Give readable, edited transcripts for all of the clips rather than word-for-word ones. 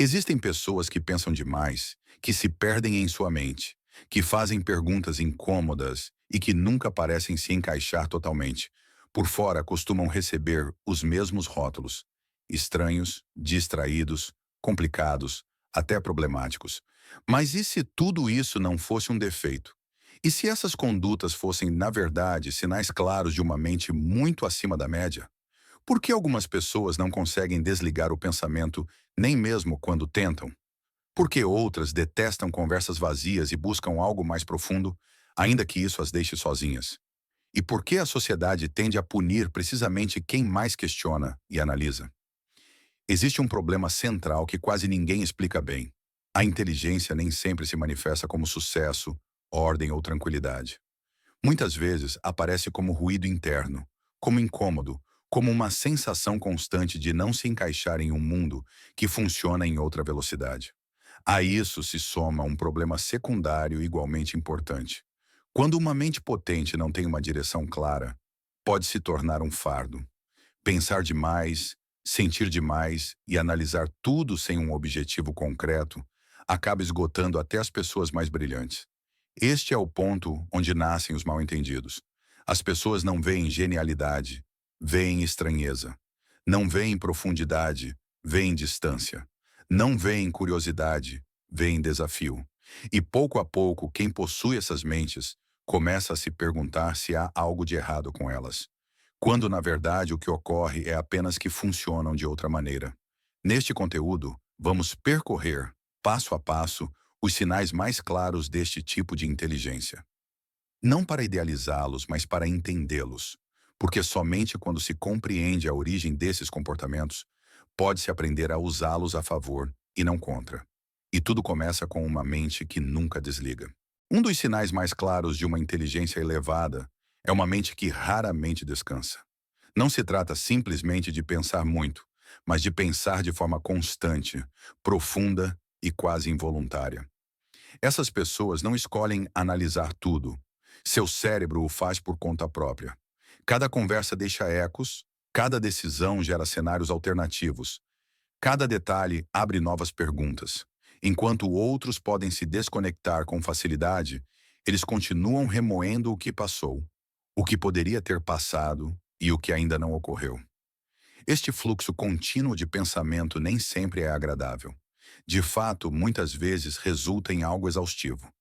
Existem pessoas que pensam demais, que se perdem em sua mente, que fazem perguntas incômodas e que nunca parecem se encaixar totalmente. Por fora, costumam receber os mesmos rótulos: estranhos, distraídos, complicados, até problemáticos. Mas e se tudo isso não fosse um defeito? E se essas condutas fossem, na verdade, sinais claros de uma mente muito acima da média? Por que algumas pessoas não conseguem desligar o pensamento nem mesmo quando tentam? Por que outras detestam conversas vazias e buscam algo mais profundo, ainda que isso as deixe sozinhas? E por que a sociedade tende a punir precisamente quem mais questiona e analisa? Existe um problema central que quase ninguém explica bem. A inteligência nem sempre se manifesta como sucesso, ordem ou tranquilidade. Muitas vezes aparece como ruído interno, como incômodo, como uma sensação constante de não se encaixar em um mundo que funciona em outra velocidade. A isso se soma um problema secundário igualmente importante. Quando uma mente potente não tem uma direção clara, pode se tornar um fardo. Pensar demais, sentir demais e analisar tudo sem um objetivo concreto acaba esgotando até as pessoas mais brilhantes. Este é o ponto onde nascem os mal-entendidos. As pessoas não veem genialidade, veem estranheza. Não veem profundidade, veem distância. Não veem curiosidade, veem desafio. E pouco a pouco, quem possui essas mentes começa a se perguntar se há algo de errado com elas, quando na verdade o que ocorre é apenas que funcionam de outra maneira. Neste conteúdo, vamos percorrer, passo a passo, os sinais mais claros deste tipo de inteligência. Não para idealizá-los, mas para entendê-los. Porque somente quando se compreende a origem desses comportamentos, pode-se aprender a usá-los a favor e não contra. E tudo começa com uma mente que nunca desliga. Um dos sinais mais claros de uma inteligência elevada é uma mente que raramente descansa. Não se trata simplesmente de pensar muito, mas de pensar de forma constante, profunda e quase involuntária. Essas pessoas não escolhem analisar tudo. Seu cérebro o faz por conta própria. Cada conversa deixa ecos, cada decisão gera cenários alternativos, cada detalhe abre novas perguntas. Enquanto outros podem se desconectar com facilidade, eles continuam remoendo o que passou, o que poderia ter passado e o que ainda não ocorreu. Este fluxo contínuo de pensamento nem sempre é agradável. De fato, muitas vezes resulta em algo exaustivo.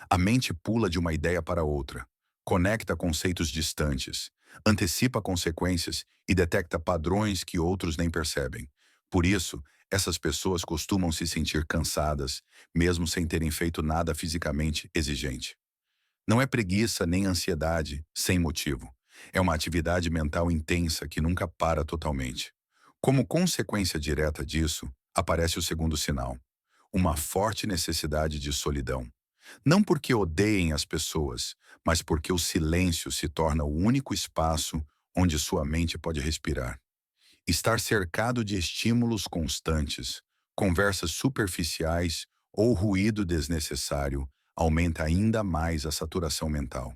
A mente pula de uma ideia para outra, conecta conceitos distantes, antecipa consequências e detecta padrões que outros nem percebem. Por isso, essas pessoas costumam se sentir cansadas, mesmo sem terem feito nada fisicamente exigente. Não é preguiça nem ansiedade sem motivo. É uma atividade mental intensa que nunca para totalmente. Como consequência direta disso, aparece o segundo sinal: uma forte necessidade de solidão. Não porque odeiem as pessoas, mas porque o silêncio se torna o único espaço onde sua mente pode respirar. Estar cercado de estímulos constantes, conversas superficiais ou ruído desnecessário aumenta ainda mais a saturação mental.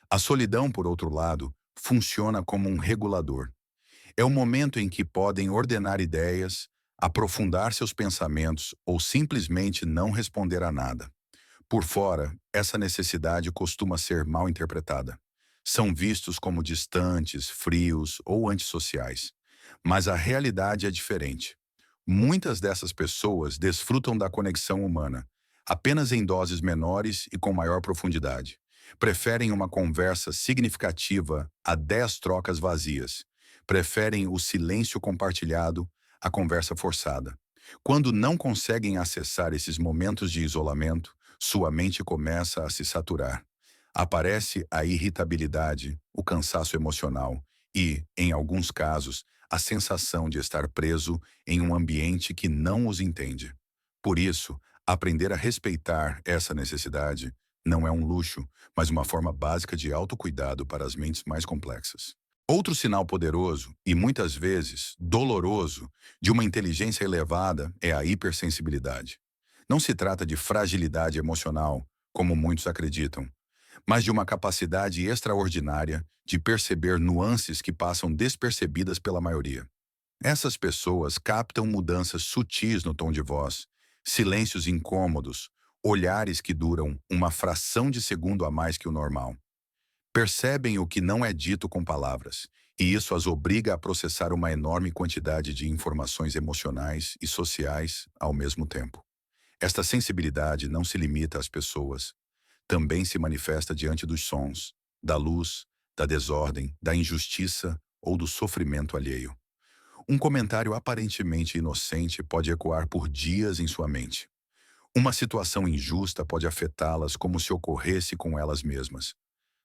A solidão, por outro lado, funciona como um regulador. É o momento em que podem ordenar ideias, aprofundar seus pensamentos ou simplesmente não responder a nada. Por fora, essa necessidade costuma ser mal interpretada. São vistos como distantes, frios ou antissociais. Mas a realidade é diferente. Muitas dessas pessoas desfrutam da conexão humana, apenas em doses menores e com maior profundidade. Preferem uma conversa significativa a 10 trocas vazias. Preferem o silêncio compartilhado à conversa forçada. Quando não conseguem acessar esses momentos de isolamento, sua mente começa a se saturar. Aparece a irritabilidade, o cansaço emocional e, em alguns casos, a sensação de estar preso em um ambiente que não os entende. Por isso, aprender a respeitar essa necessidade não é um luxo, mas uma forma básica de autocuidado para as mentes mais complexas. Outro sinal poderoso, e muitas vezes doloroso, de uma inteligência elevada é a hipersensibilidade. Não se trata de fragilidade emocional, como muitos acreditam, mas de uma capacidade extraordinária de perceber nuances que passam despercebidas pela maioria. Essas pessoas captam mudanças sutis no tom de voz, silêncios incômodos, olhares que duram uma fração de segundo a mais que o normal. Percebem o que não é dito com palavras, e isso as obriga a processar uma enorme quantidade de informações emocionais e sociais ao mesmo tempo. Esta sensibilidade não se limita às pessoas, também se manifesta diante dos sons, da luz, da desordem, da injustiça ou do sofrimento alheio. Um comentário aparentemente inocente pode ecoar por dias em sua mente. Uma situação injusta pode afetá-las como se ocorresse com elas mesmas.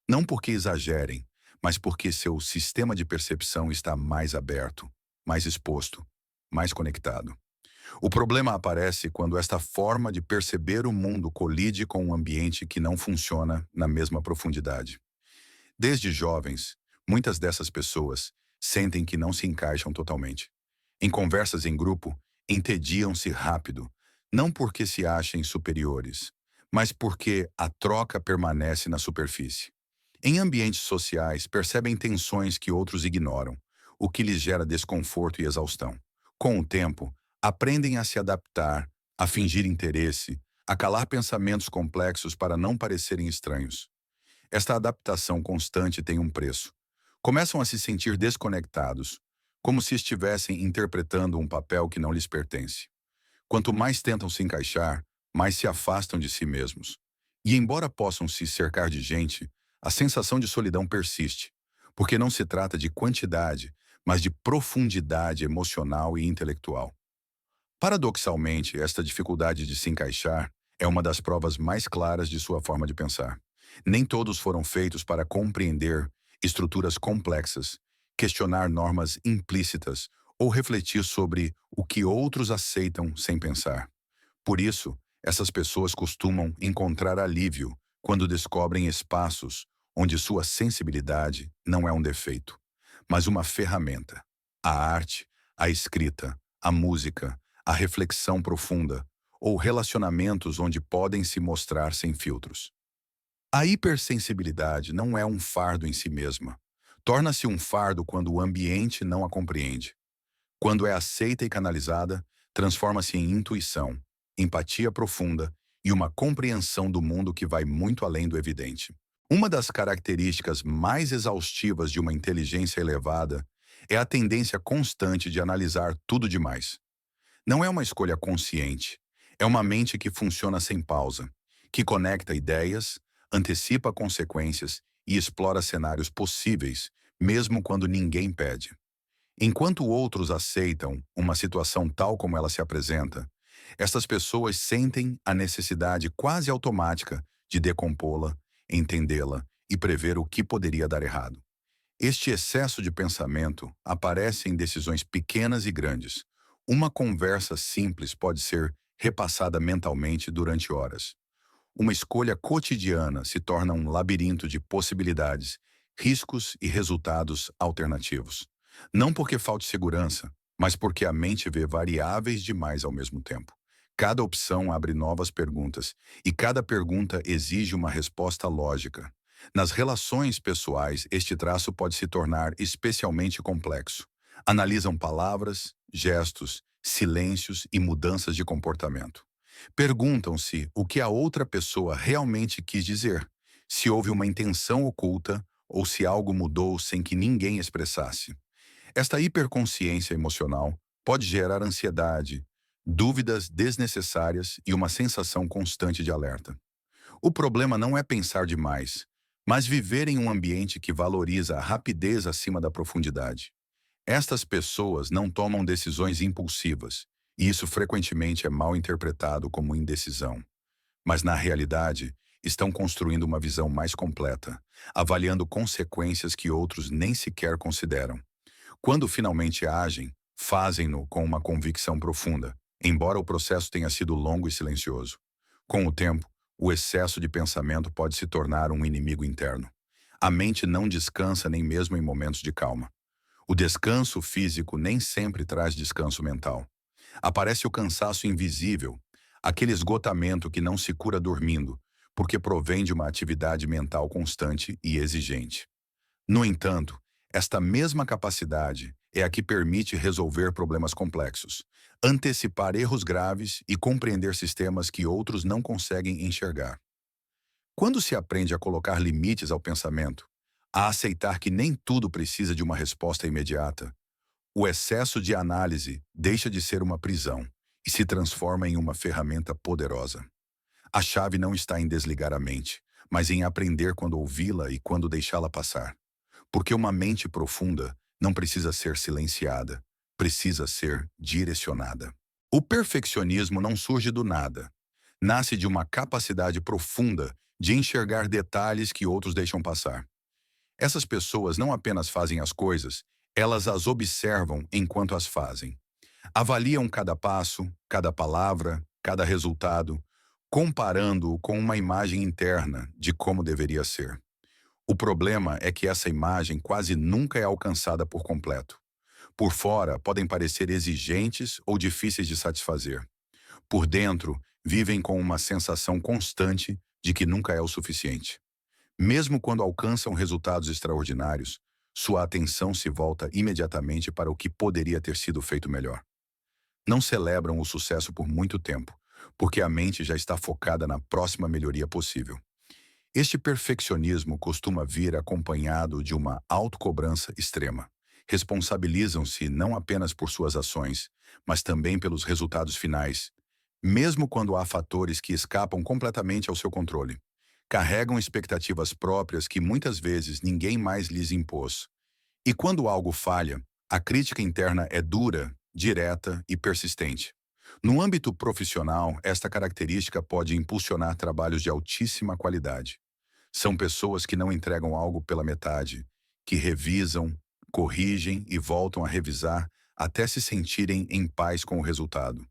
Não porque exagerem, mas porque seu sistema de percepção está mais aberto, mais exposto, mais conectado. O problema aparece quando esta forma de perceber o mundo colide com um ambiente que não funciona na mesma profundidade. Desde jovens, muitas dessas pessoas sentem que não se encaixam totalmente. Em conversas em grupo, entediam-se rápido, não porque se achem superiores, mas porque a troca permanece na superfície. Em ambientes sociais, percebem tensões que outros ignoram, o que lhes gera desconforto e exaustão. Com o tempo, aprendem a se adaptar, a fingir interesse, a calar pensamentos complexos para não parecerem estranhos. Esta adaptação constante tem um preço. Começam a se sentir desconectados, como se estivessem interpretando um papel que não lhes pertence. Quanto mais tentam se encaixar, mais se afastam de si mesmos. E embora possam se cercar de gente, a sensação de solidão persiste, porque não se trata de quantidade, mas de profundidade emocional e intelectual. Paradoxalmente, esta dificuldade de se encaixar é uma das provas mais claras de sua forma de pensar. Nem todos foram feitos para compreender estruturas complexas, questionar normas implícitas ou refletir sobre o que outros aceitam sem pensar. Por isso, essas pessoas costumam encontrar alívio quando descobrem espaços onde sua sensibilidade não é um defeito, mas uma ferramenta. A arte, a escrita, a música, a reflexão profunda ou relacionamentos onde podem se mostrar sem filtros. A hipersensibilidade não é um fardo em si mesma. Torna-se um fardo quando o ambiente não a compreende. Quando é aceita e canalizada, transforma-se em intuição, empatia profunda e uma compreensão do mundo que vai muito além do evidente. Uma das características mais exaustivas de uma inteligência elevada é a tendência constante de analisar tudo demais. Não é uma escolha consciente, é uma mente que funciona sem pausa, que conecta ideias, antecipa consequências e explora cenários possíveis, mesmo quando ninguém pede. Enquanto outros aceitam uma situação tal como ela se apresenta, estas pessoas sentem a necessidade quase automática de decompô-la, entendê-la e prever o que poderia dar errado. Este excesso de pensamento aparece em decisões pequenas e grandes. Uma conversa simples pode ser repassada mentalmente durante horas. Uma escolha cotidiana se torna um labirinto de possibilidades, riscos e resultados alternativos. Não porque falte segurança, mas porque a mente vê variáveis demais ao mesmo tempo. Cada opção abre novas perguntas, e cada pergunta exige uma resposta lógica. Nas relações pessoais, este traço pode se tornar especialmente complexo. Analisam palavras, gestos, silêncios e mudanças de comportamento. Perguntam-se o que a outra pessoa realmente quis dizer, se houve uma intenção oculta ou se algo mudou sem que ninguém expressasse. Esta hiperconsciência emocional pode gerar ansiedade, dúvidas desnecessárias e uma sensação constante de alerta. O problema não é pensar demais, mas viver em um ambiente que valoriza a rapidez acima da profundidade. Estas pessoas não tomam decisões impulsivas, e isso frequentemente é mal interpretado como indecisão. Mas, na realidade, estão construindo uma visão mais completa, avaliando consequências que outros nem sequer consideram. Quando finalmente agem, fazem-no com uma convicção profunda, embora o processo tenha sido longo e silencioso. Com o tempo, o excesso de pensamento pode se tornar um inimigo interno. A mente não descansa nem mesmo em momentos de calma. O descanso físico nem sempre traz descanso mental. Aparece o cansaço invisível, aquele esgotamento que não se cura dormindo, porque provém de uma atividade mental constante e exigente. No entanto, esta mesma capacidade é a que permite resolver problemas complexos, antecipar erros graves e compreender sistemas que outros não conseguem enxergar. Quando se aprende a colocar limites ao pensamento, a aceitar que nem tudo precisa de uma resposta imediata, o excesso de análise deixa de ser uma prisão e se transforma em uma ferramenta poderosa. A chave não está em desligar a mente, mas em aprender quando ouvi-la e quando deixá-la passar. Porque uma mente profunda não precisa ser silenciada, precisa ser direcionada. O perfeccionismo não surge do nada. Nasce de uma capacidade profunda de enxergar detalhes que outros deixam passar. Essas pessoas não apenas fazem as coisas, elas as observam enquanto as fazem. Avaliam cada passo, cada palavra, cada resultado, comparando-o com uma imagem interna de como deveria ser. O problema é que essa imagem quase nunca é alcançada por completo. Por fora, podem parecer exigentes ou difíceis de satisfazer. Por dentro, vivem com uma sensação constante de que nunca é o suficiente. Mesmo quando alcançam resultados extraordinários, sua atenção se volta imediatamente para o que poderia ter sido feito melhor. Não celebram o sucesso por muito tempo, porque a mente já está focada na próxima melhoria possível. Este perfeccionismo costuma vir acompanhado de uma autocobrança extrema. Responsabilizam-se não apenas por suas ações, mas também pelos resultados finais, mesmo quando há fatores que escapam completamente ao seu controle. Carregam expectativas próprias que muitas vezes ninguém mais lhes impôs. E quando algo falha, a crítica interna é dura, direta e persistente. No âmbito profissional, esta característica pode impulsionar trabalhos de altíssima qualidade. São pessoas que não entregam algo pela metade, que revisam, corrigem e voltam a revisar até se sentirem em paz com o resultado.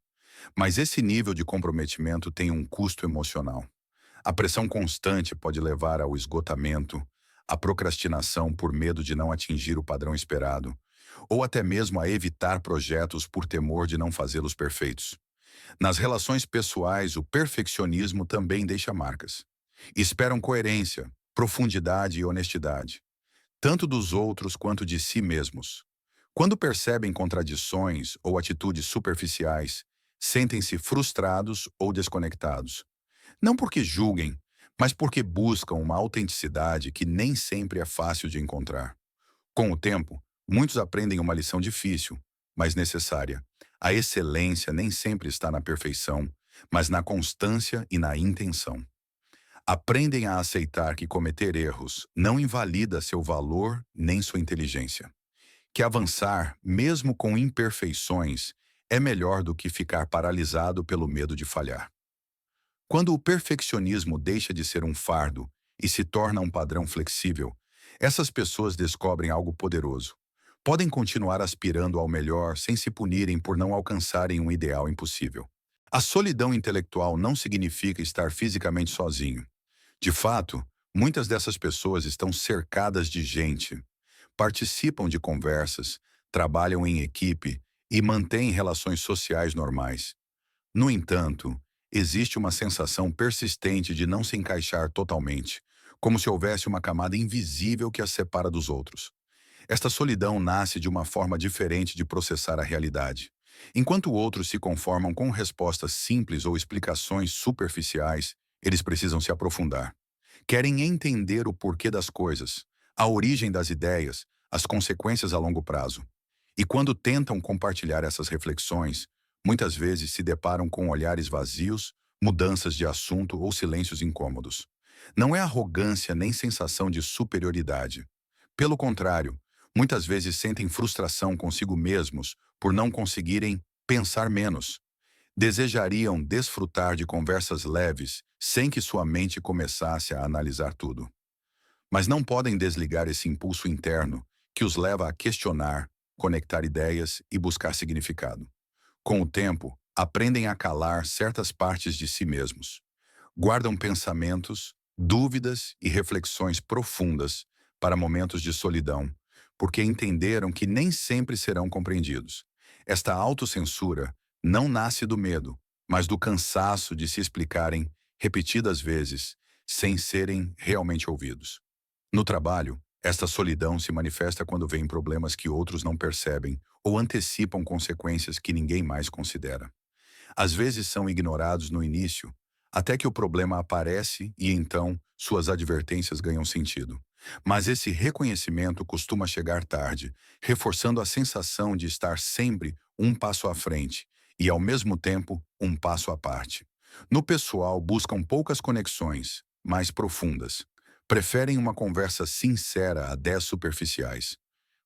Mas esse nível de comprometimento tem um custo emocional. A pressão constante pode levar ao esgotamento, à procrastinação por medo de não atingir o padrão esperado, ou até mesmo a evitar projetos por temor de não fazê-los perfeitos. Nas relações pessoais, o perfeccionismo também deixa marcas. Esperam coerência, profundidade e honestidade, tanto dos outros quanto de si mesmos. Quando percebem contradições ou atitudes superficiais, sentem-se frustrados ou desconectados. Não porque julguem, mas porque buscam uma autenticidade que nem sempre é fácil de encontrar. Com o tempo, muitos aprendem uma lição difícil, mas necessária. A excelência nem sempre está na perfeição, mas na constância e na intenção. Aprendem a aceitar que cometer erros não invalida seu valor nem sua inteligência. Que avançar, mesmo com imperfeições, é melhor do que ficar paralisado pelo medo de falhar. Quando o perfeccionismo deixa de ser um fardo e se torna um padrão flexível, essas pessoas descobrem algo poderoso. Podem continuar aspirando ao melhor sem se punirem por não alcançarem um ideal impossível. A solidão intelectual não significa estar fisicamente sozinho. De fato, muitas dessas pessoas estão cercadas de gente, participam de conversas, trabalham em equipe e mantêm relações sociais normais. No entanto, existe uma sensação persistente de não se encaixar totalmente, como se houvesse uma camada invisível que as separa dos outros. Esta solidão nasce de uma forma diferente de processar a realidade. Enquanto outros se conformam com respostas simples ou explicações superficiais, eles precisam se aprofundar. Querem entender o porquê das coisas, a origem das ideias, as consequências a longo prazo. E quando tentam compartilhar essas reflexões, muitas vezes se deparam com olhares vazios, mudanças de assunto ou silêncios incômodos. Não é arrogância nem sensação de superioridade. Pelo contrário, muitas vezes sentem frustração consigo mesmos por não conseguirem pensar menos. Desejariam desfrutar de conversas leves sem que sua mente começasse a analisar tudo. Mas não podem desligar esse impulso interno que os leva a questionar, conectar ideias e buscar significado. Com o tempo, aprendem a calar certas partes de si mesmos. Guardam pensamentos, dúvidas e reflexões profundas para momentos de solidão, porque entenderam que nem sempre serão compreendidos. Esta autocensura não nasce do medo, mas do cansaço de se explicarem repetidas vezes, sem serem realmente ouvidos. No trabalho, Esta solidão se manifesta quando veem problemas que outros não percebem ou antecipam consequências que ninguém mais considera. Às vezes são ignorados no início, até que o problema aparece e então suas advertências ganham sentido. Mas esse reconhecimento costuma chegar tarde, reforçando a sensação de estar sempre um passo à frente e, ao mesmo tempo, um passo à parte. No pessoal, buscam poucas conexões, mais profundas. Preferem uma conversa sincera a 10 superficiais.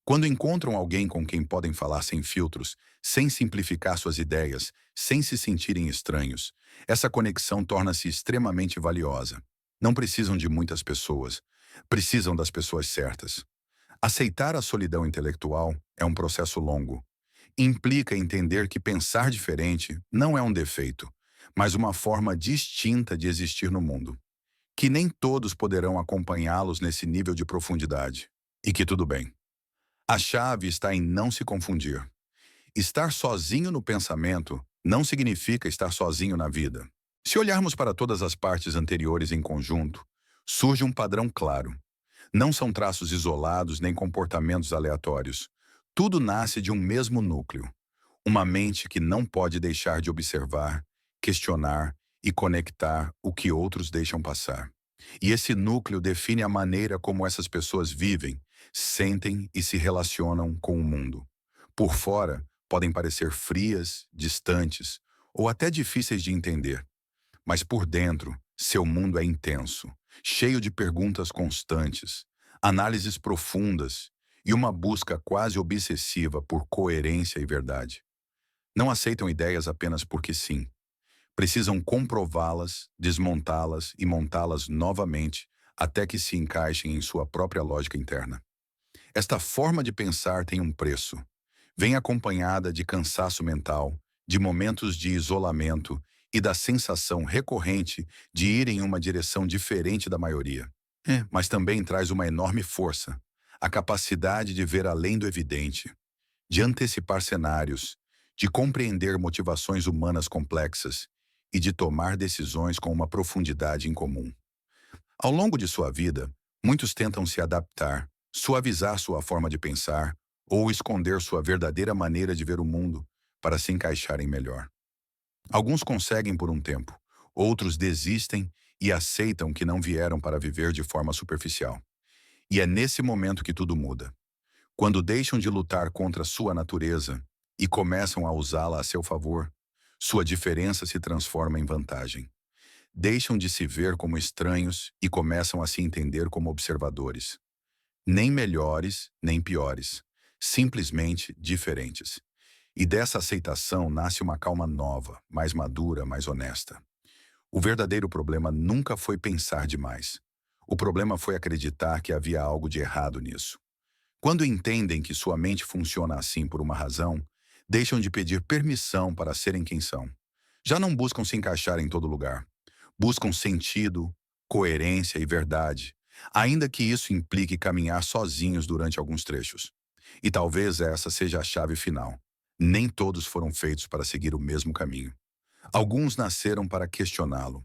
Quando encontram alguém com quem podem falar sem filtros, sem simplificar suas ideias, sem se sentirem estranhos, essa conexão torna-se extremamente valiosa. Não precisam de muitas pessoas, precisam das pessoas certas. Aceitar a solidão intelectual é um processo longo. Implica entender que pensar diferente não é um defeito, mas uma forma distinta de existir no mundo. Que nem todos poderão acompanhá-los nesse nível de profundidade. E que tudo bem. A chave está em não se confundir. Estar sozinho no pensamento não significa estar sozinho na vida. Se olharmos para todas as partes anteriores em conjunto, surge um padrão claro. Não são traços isolados nem comportamentos aleatórios. Tudo nasce de um mesmo núcleo. Uma mente que não pode deixar de observar, questionar e conectar o que outros deixam passar. E esse núcleo define a maneira como essas pessoas vivem, sentem e se relacionam com o mundo. Por fora, podem parecer frias, distantes ou até difíceis de entender, mas por dentro, seu mundo é intenso, cheio de perguntas constantes, análises profundas e uma busca quase obsessiva por coerência e verdade. Não aceitam ideias apenas porque sim. Precisam comprová-las, desmontá-las e montá-las novamente até que se encaixem em sua própria lógica interna. Esta forma de pensar tem um preço. Vem acompanhada de cansaço mental, de momentos de isolamento e da sensação recorrente de ir em uma direção diferente da maioria. Mas também traz uma enorme força, a capacidade de ver além do evidente, de antecipar cenários, de compreender motivações humanas complexas e de tomar decisões com uma profundidade incomum. Ao longo de sua vida, muitos tentam se adaptar, suavizar sua forma de pensar ou esconder sua verdadeira maneira de ver o mundo para se encaixarem melhor. Alguns conseguem por um tempo, outros desistem e aceitam que não vieram para viver de forma superficial. E é nesse momento que tudo muda. Quando deixam de lutar contra sua natureza e começam a usá-la a seu favor, sua diferença se transforma em vantagem. Deixam de se ver como estranhos e começam a se entender como observadores. Nem melhores, nem piores. Simplesmente diferentes. E dessa aceitação nasce uma calma nova, mais madura, mais honesta. O verdadeiro problema nunca foi pensar demais. O problema foi acreditar que havia algo de errado nisso. Quando entendem que sua mente funciona assim por uma razão, deixam de pedir permissão para serem quem são. Já não buscam se encaixar em todo lugar. Buscam sentido, coerência e verdade, ainda que isso implique caminhar sozinhos durante alguns trechos. E talvez essa seja a chave final. Nem todos foram feitos para seguir o mesmo caminho. Alguns nasceram para questioná-lo,